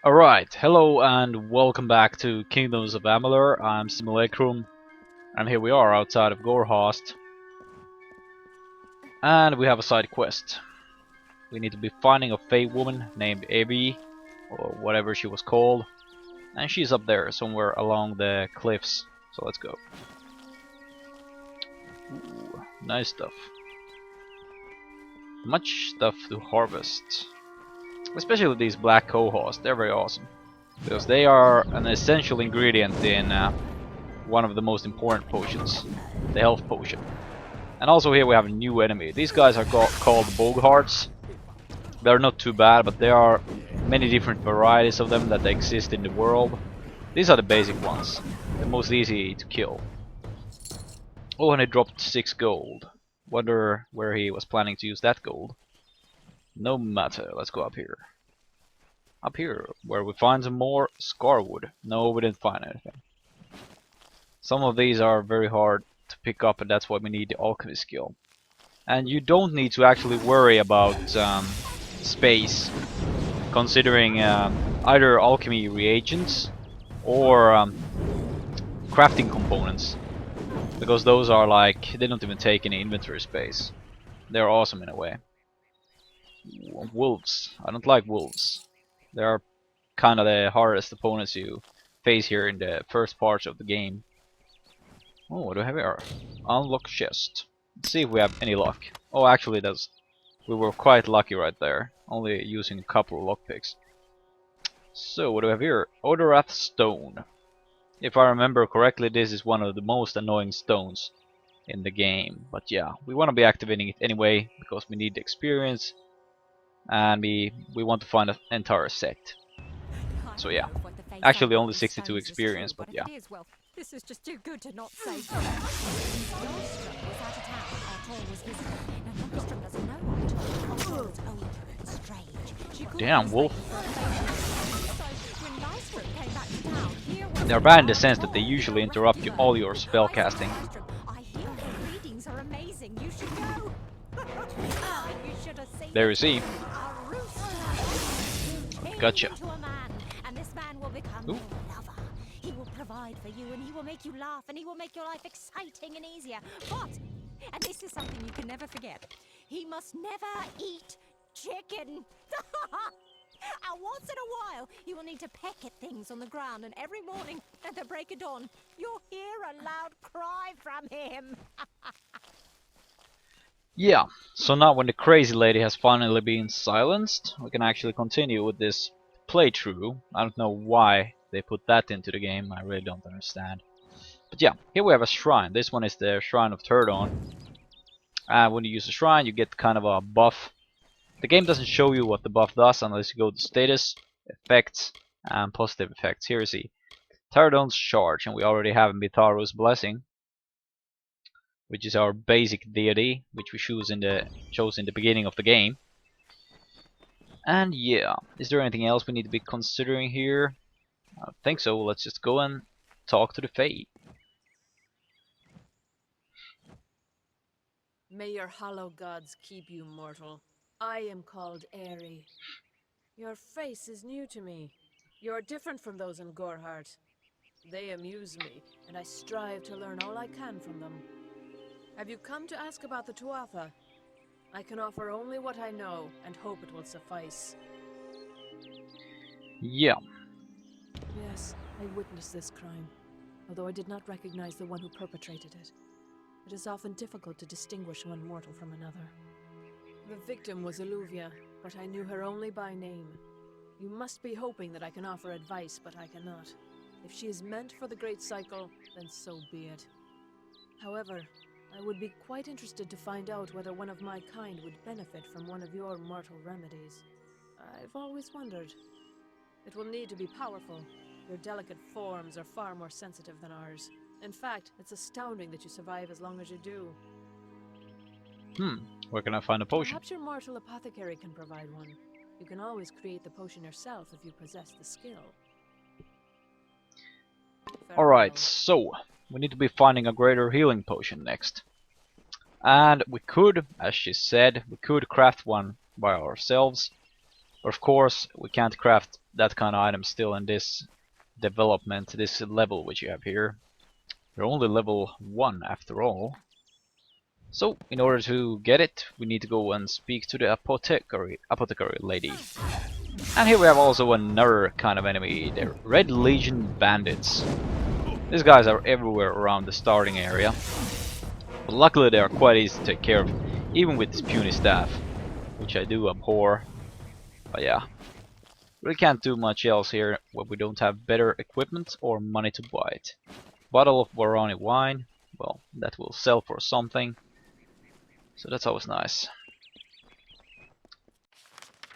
Alright, hello and welcome back to Kingdoms of Amalur. I'm Simulacrum, and here we are outside of Gorehast. And we have a side quest. We need to be finding a Fey woman named Abby, or whatever she was called. And she's up there, somewhere along the cliffs. So let's go. Ooh, nice stuff. Much stuff to harvest. Especially these black cohosts, they're very awesome. Because they are an essential ingredient in one of the most important potions, the health potion. And also here we have a new enemy. These guys are called Bogharts. They're not too bad, but there are many different varieties of them that exist in the world. These are the basic ones, the most easy to kill. Oh, and he dropped 6 gold. Wonder where he was planning to use that gold. No matter, let's go up here. Up here, where we find some more scarwood. No, we didn't find anything. Some of these are very hard to pick up, and that's why we need the alchemy skill. And you don't need to actually worry about space, considering either alchemy reagents or crafting components, because those are like, they don't even take any inventory space. They're awesome in a way. Wolves. I don't like wolves. They are kind of the hardest opponents you face here in the first parts of the game. Oh, what do we have here? Unlock chest. Let's see if we have any luck. Oh, actually, we were quite lucky right there, only using a couple of lockpicks. So, what do we have here? Odorath stone. If I remember correctly, this is one of the most annoying stones in the game. But yeah, we want to be activating it anyway, because we need the experience, and we want to find an entire set. So yeah, actually only 62 experience, but yeah. This is just too good to not say. Starstruck was out of town. Our tour was visible. Now, Starstruck doesn't know right. Although it's old and strange. She couldn't Damn, mistake wolf. him for a face. So, when Starstruck came back to town, here was They're bad in the sense that they usually interrupt all your spell casting. I hear her readings are amazing. You should go. You should have seen There you see. a rooster. Gotcha. Into a man, and this man will become Ooh. your lover. He will provide for you, and he will make you laugh, and he will make your life exciting and easier. But, and this is something you can never forget, he must never eat chicken. And once in a while, you will need to peck at things on the ground, and every morning at the break of dawn, you'll hear a loud cry from him. Yeah, so now when the crazy lady has finally been silenced, we can actually continue with this playthrough. I don't know why they put that into the game, I really don't understand. But yeah, here we have a shrine. This one is the Shrine of Turdon. And when you use the shrine, you get kind of a buff. The game doesn't show you what the buff does unless you go to status, effects, and positive effects. Here you see Turdon's Charge, and we already have Mitaro's Blessing, which is our basic deity, which we chose in the beginning of the game. And yeah, is there anything else we need to be considering here? I don't think so. Let's just go and talk to the Fae. May your hollow gods keep you, mortal. I am called Aerie. Your face is new to me. You're different from those in Gorehart. They amuse me, and I strive to learn all I can from them. Have you come to ask about the Tuatha? I can offer only what I know, and hope it will suffice. Yeah, Yes, I witnessed this crime, although I did not recognize the one who perpetrated it. It is often difficult to distinguish one mortal from another. The victim was Illuvia, but I knew her only by name. You must be hoping that I can offer advice, but I cannot. If she is meant for the Great Cycle, then so be it. However, I would be quite interested to find out whether one of my kind would benefit from one of your mortal remedies. I've always wondered. It will need to be powerful. Your delicate forms are far more sensitive than ours. In fact, it's astounding that you survive as long as you do. where can I find a potion? Perhaps your mortal apothecary can provide one. You can always create the potion yourself if you possess the skill. Alright, so we need to be finding a greater healing potion next. And we could, as she said, we could craft one by ourselves. But of course, we can't craft that kind of item still in this development, this level which you have here. We're only level 1 after all. So, in order to get it, we need to go and speak to the apothecary lady. And here we have also another kind of enemy, the Red Legion bandits. These guys are everywhere around the starting area. But luckily they are quite easy to take care of, even with this puny staff, which I do abhor. But yeah, really can't do much else here when we don't have better equipment or money to buy it. Bottle of Barani wine, well, that will sell for something. So that's always nice.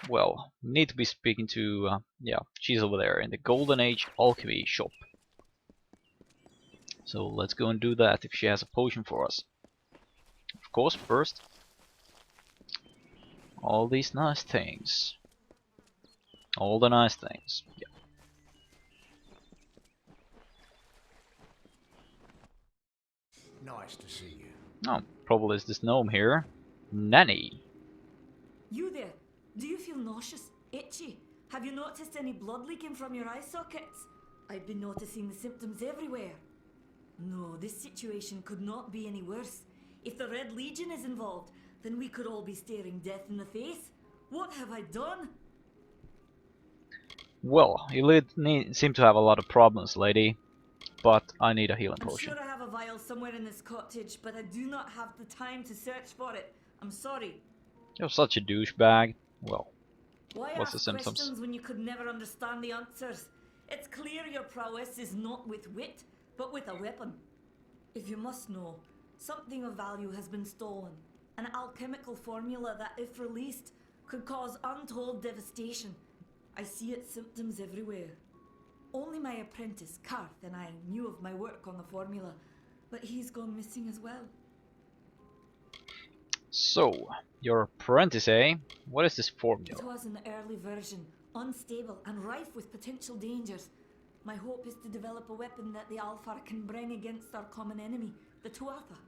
Well, need to be speaking to, yeah, she's over there in the Golden Age Alchemy shop. So let's go and do that if she has a potion for us. Of course, first, all these nice things. All the nice things, yeah. Nice to see you. Oh, probably is this gnome here. Nanny. You there? Do you feel nauseous? Itchy? Have you noticed any blood leaking from your eye sockets? I've been noticing the symptoms everywhere. No, this situation could not be any worse. If the Red Legion is involved, then we could all be staring death in the face. What have I done? Well, you seem to have a lot of problems, lady. But I need a healing I'm potion. sure I have a vial somewhere in this cottage, but I do not have the time to search for it. I'm sorry. You're such a douchebag. Well, Why what's the ask symptoms? questions when you could never understand the answers? It's clear your prowess is not with wit, but with a weapon. If you must know, something of value has been stolen. An alchemical formula that, if released, could cause untold devastation. I see its symptoms everywhere. Only my apprentice, Karth, and I knew of my work on the formula, but he's gone missing as well. So, your apprentice, eh? What is this It formula? was an early version, unstable and rife with potential dangers. My hope is to develop a weapon that the Alfar can bring against our common enemy, the Tuatha.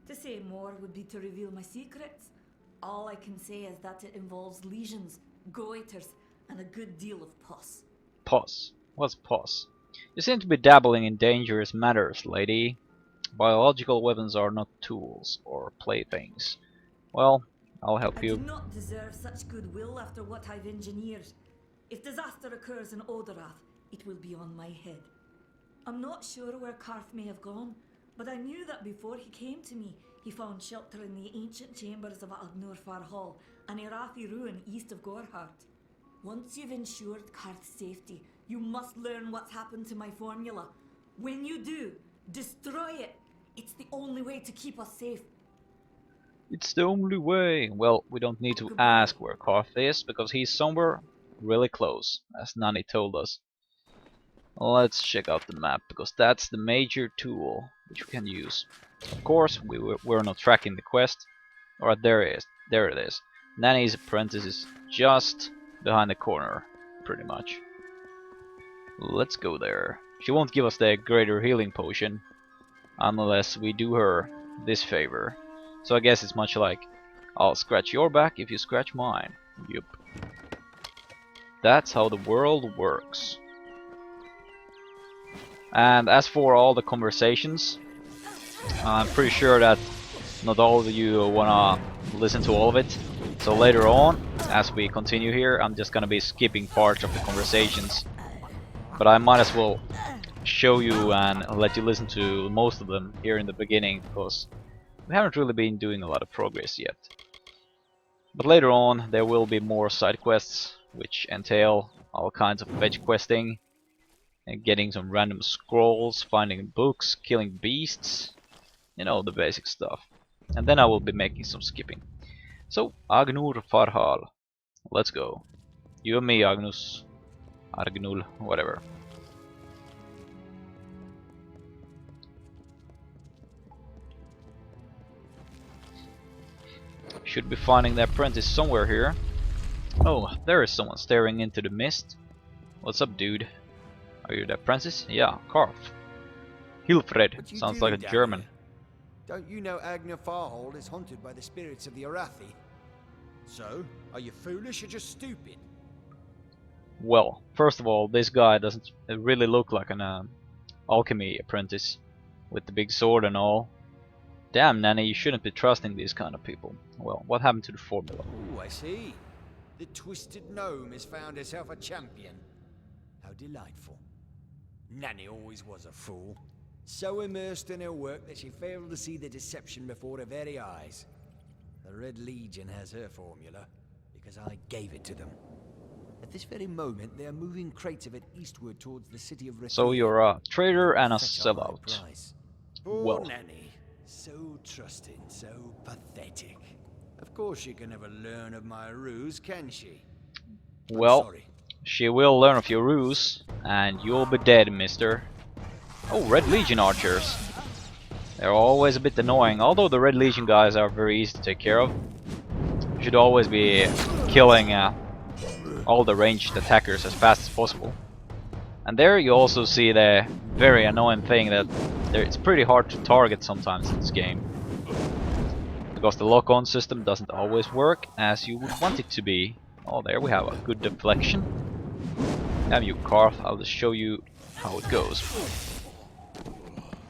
To say more would be to reveal my secrets. All I can say is that it involves lesions, goiters, and a good deal of pus. Pus. What's pus? You seem to be dabbling in dangerous matters, lady. Biological weapons are not tools or playthings. Well, I'll help I you. do not deserve such goodwill after what I've engineered. If disaster occurs in Odorath, it will be on my head. I'm not sure where Karth may have gone, but I knew that before he came to me, he found shelter in the ancient chambers of Agnur Far Hall, an Irathi ruin east of Gorhart. Once you've ensured Karth's safety, you must learn what's happened to my formula. When you do, destroy it. It's the only way to keep us safe. It's the only way. Well, we don't need to ask where Karth is, because he's somewhere really close, as Nani told us. Let's check out the map, because that's the major tool which we can use. Of course, we're not tracking the quest. Alright, there it is. There it is. Nanny's apprentice is just behind the corner, pretty much. Let's go there. She won't give us the greater healing potion unless we do her this favor. So I guess it's much like, I'll scratch your back if you scratch mine. Yup. That's how the world works. And as for all the conversations, I'm pretty sure that not all of you wanna listen to all of it. So later on, as we continue here, I'm just gonna be skipping parts of the conversations. But I might as well show you and let you listen to most of them here in the beginning, because we haven't really been doing a lot of progress yet. But later on there will be more side quests which entail all kinds of fetch questing and getting some random scrolls, finding books, killing beasts, you know, the basic stuff. And then I will be making some skipping. So, Agnur Farhal, let's go. You and me, Agnus, Argnul, whatever. Should be finding the apprentice somewhere here. Oh, there is someone staring into the mist. What's up, dude? Are you the apprentice? Yeah, Karth. Hilfred. What you Sounds doing like a down German. here? Don't you know Agner Farhold is haunted by the spirits of the Arathi? So, are you foolish or just stupid? Well, first of all, this guy doesn't really look like an alchemy apprentice with the big sword and all. Damn, Nanny, you shouldn't be trusting these kind of people. Well, what happened to the formula? Oh, I see. The twisted gnome has found herself a champion. How delightful. Nanny always was a fool. So immersed in her work that she failed to see the deception before her very eyes. The Red Legion has her formula, because I gave it to them. At this very moment, they are moving crates of it eastward towards the city of So Rathir. you're a traitor and a Fetch a high sellout. price. Poor Well. Nanny. So trusting, so pathetic. Of course she can never learn of my ruse, can she? I'm Well, sorry. she will learn of your ruse, and you'll be dead, mister. Oh, Red Legion archers. They're always a bit annoying, although the Red Legion guys are very easy to take care of. You should always be killing all the ranged attackers as fast as possible. And there you also see the very annoying thing that it's pretty hard to target sometimes in this game. Because the lock-on system doesn't always work as you would want it to be. Oh, there we have a good deflection. Have you, Karth? I'll just show you how it goes.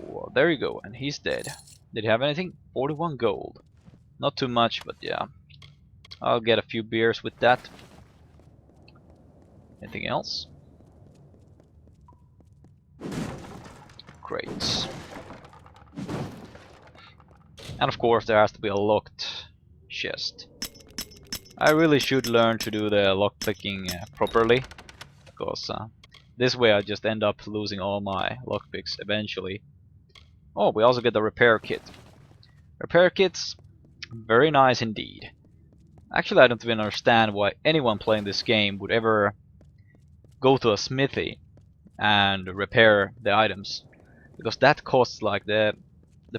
Well, there you go, and he's dead. Did he have anything? 41 gold. Not too much, but yeah. I'll get a few beers with that. Anything else? Crates. And of course there has to be a locked chest. I really should learn to do the lockpicking properly, because this way I just end up losing all my lockpicks eventually. Oh, we also get the repair kit. Repair kits, very nice indeed. Actually, I don't even understand why anyone playing this game would ever go to a smithy and repair the items, because that costs like the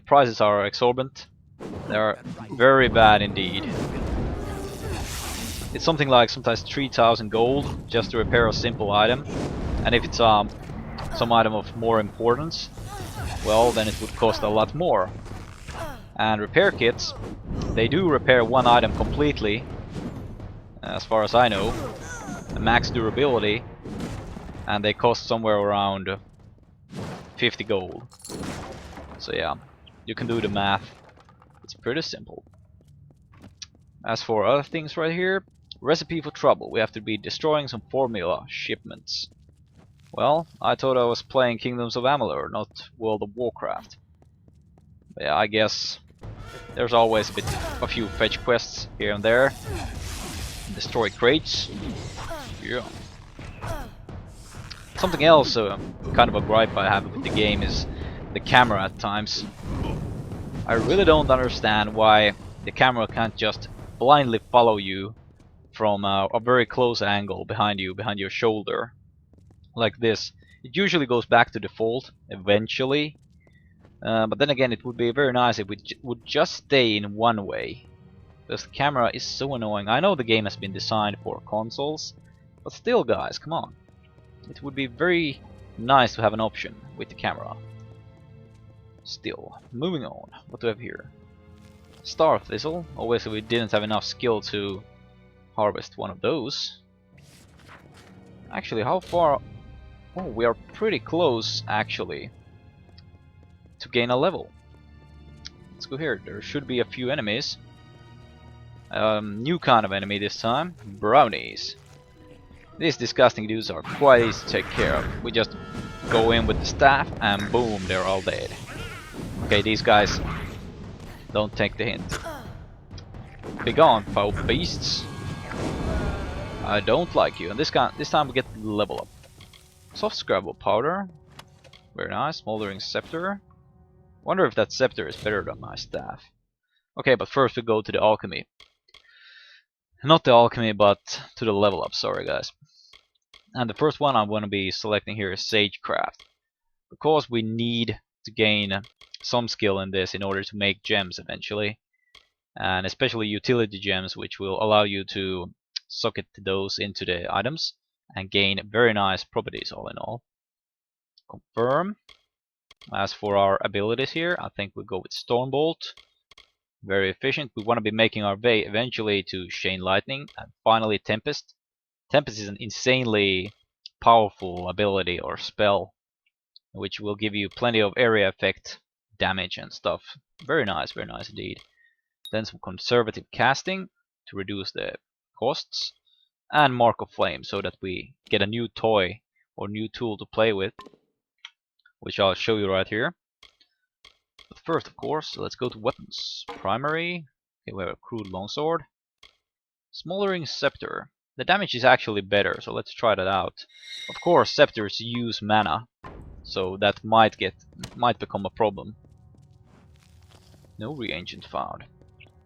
prices are exorbitant. They're very bad indeed. It's something like sometimes 3,000 gold just to repair a simple item, and if it's some item of more importance, well, then it would cost a lot more. And repair kits, they do repair one item completely, as far as I know, the max durability, and they cost somewhere around 50 gold. So yeah, you can do the math. It's pretty simple. As for other things right here, recipe for trouble. We have to be destroying some formula shipments. Well, I thought I was playing Kingdoms of Amalur, not World of Warcraft. But yeah, I guess there's always a few fetch quests here and there. Destroy crates. Yeah. Something else, kind of a gripe I have with the game, is the camera at times. I really don't understand why the camera can't just blindly follow you from a very close angle behind you, behind your shoulder, like this. It usually goes back to default eventually, but then again it would be very nice if it would just stay in one way, because the camera is so annoying. I know the game has been designed for consoles, but still, guys, come on. It would be very nice to have an option with the camera. Still, moving on. What do we have here? Star Thistle. Obviously we didn't have enough skill to harvest one of those. Actually, how far? Oh, we are pretty close, actually, to gain a level. Let's go here. There should be a few enemies. New kind of enemy this time. Brownies. These disgusting dudes are quite easy to take care of. We just go in with the staff and boom, they're all dead. Okay, these guys don't take the hint. Be gone, foul beasts. I don't like you. And this time we get the level up. Soft scrabble powder. Very nice. Smoldering scepter. Wonder if that scepter is better than my staff. Okay, but first we go to the alchemy. Not the alchemy, but to the level up. Sorry, guys. And the first one I'm going to be selecting here is Sagecraft, because we need to gain some skill in this in order to make gems eventually, and especially utility gems, which will allow you to socket those into the items and gain very nice properties all in all. Confirm. As for our abilities here, I think we go with Stormbolt. Very efficient. We want to be making our way eventually to Chain Lightning and finally Tempest. Tempest is an insanely powerful ability or spell, which will give you plenty of area effect damage and stuff. Very nice indeed. Then some conservative casting to reduce the costs, and Mark of Flame so that we get a new toy or new tool to play with, which I'll show you right here. But first, of course, let's go to weapons. Primary, okay, we have a crude longsword. Smoldering Scepter. The damage is actually better, so let's try that out. Of course, scepters use mana, so that might become a problem. No reagent found.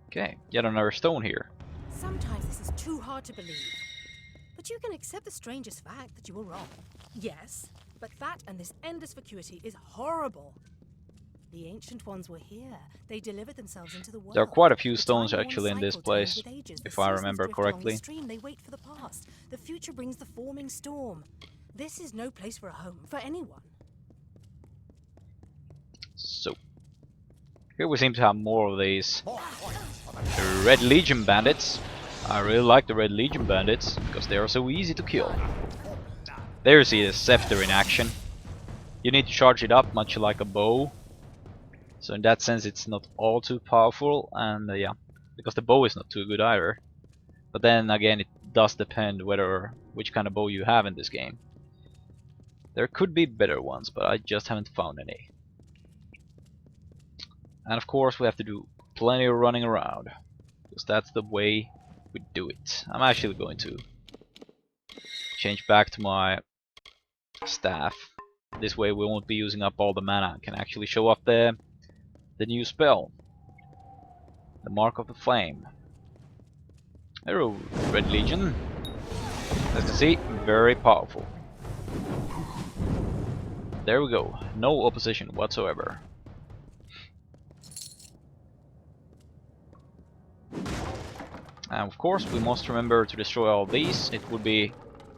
Okay, yet another stone here. Sometimes this is too hard to believe. But you can accept the strangest fact that you were wrong. Yes, but that and this endless vacuity is horrible. The ancient ones were here. They delivered themselves into the world. There are quite a few The stones time-worn actually in this cycle place, turns with ages. if The I seasons remember drift along the correctly. stream, they wait for the past. The future brings the forming storm. This is no place for a home for anyone. So, here we seem to have more of these Red Legion bandits. I really like the Red Legion bandits, because they are so easy to kill. There you see the scepter in action. You need to charge it up, much like a bow. So in that sense it's not all too powerful, and yeah, because the bow is not too good either. But then again, it does depend which kind of bow you have in this game. There could be better ones, but I just haven't found any. And of course we have to do plenty of running around, because that's the way we do it. I'm actually going to change back to my staff. This way we won't be using up all the mana. I can actually show off the new spell. The Mark of the Flame. Hello, Red Legion. As you can see, very powerful. There we go. No opposition whatsoever. And of course we must remember to destroy all these. It would be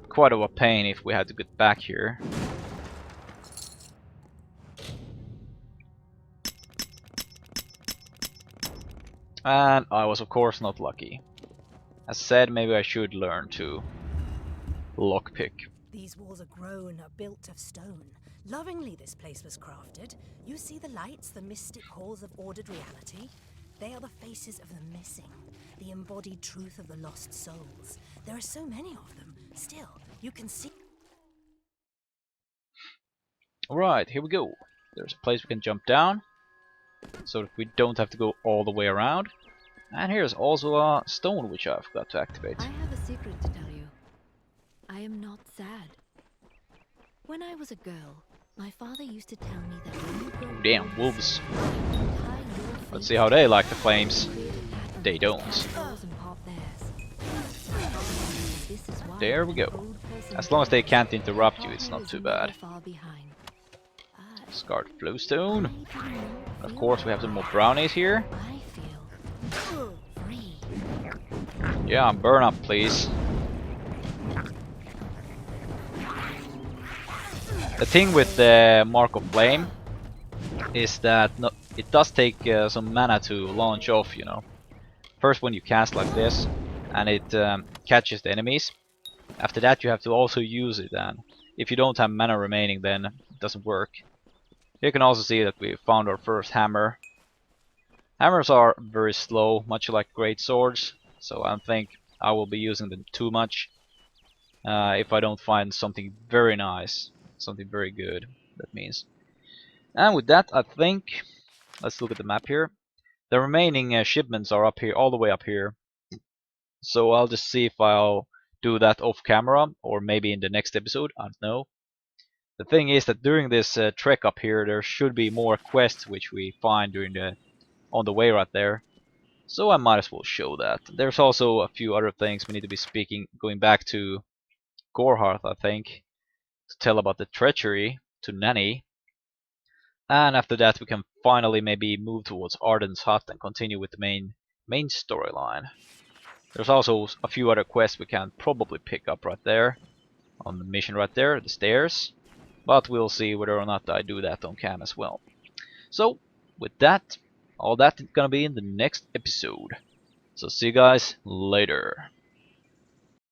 quite of a pain if we had to get back here. And I was of course not lucky. As said, maybe I should learn to lockpick. These walls are grown, are built of stone. Lovingly this place was crafted. You see the lights, the mystic halls of ordered reality? They are the faces of the missing, the embodied truth of the lost souls. There are so many of them. Still, you can see... Alright, here we go. There's a place we can jump down, so that we don't have to go all the way around. And here's also a stone which I forgot to activate. I have a secret to tell you. I am not sad. When I was a girl, my father used to tell me that when you grow Damn, old, wolves. you tie your Let's feet see how they like the flames. and create a pattern They with don't. your toes and pop theirs. This is why There we go. an old person As long as they says can't interrupt you, partner it's not is too never bad. far behind. Scarred Flowstone. I do not Of feel course we have some more brownies here. I feel free. Yeah, burn up please. The thing with the Mark of Flame is that it does take some mana to launch off, you know. First when you cast like this and it catches the enemies, after that you have to also use it, and if you don't have mana remaining then it doesn't work. You can also see that we found our first hammer. Hammers are very slow, much like great swords, so I think I will be using them too much if I don't find something very nice, something very good, that means. And with that, I think, let's look at the map here. The remaining shipments are up here, all the way up here. So I'll just see if I'll do that off camera, or maybe in the next episode, I don't know. The thing is that during this trek up here, there should be more quests which we find on the way right there. So I might as well show that. There's also a few other things we need to be going back to Gorharth, I think, to tell about the treachery to Nanny. And after that we can finally maybe move towards Arden's hut and continue with the main storyline. There's also a few other quests we can probably pick up right there, on the mission right there, the stairs. But we'll see whether or not I do that on cam as well. So, with that, all that is gonna be in the next episode. So see you guys later.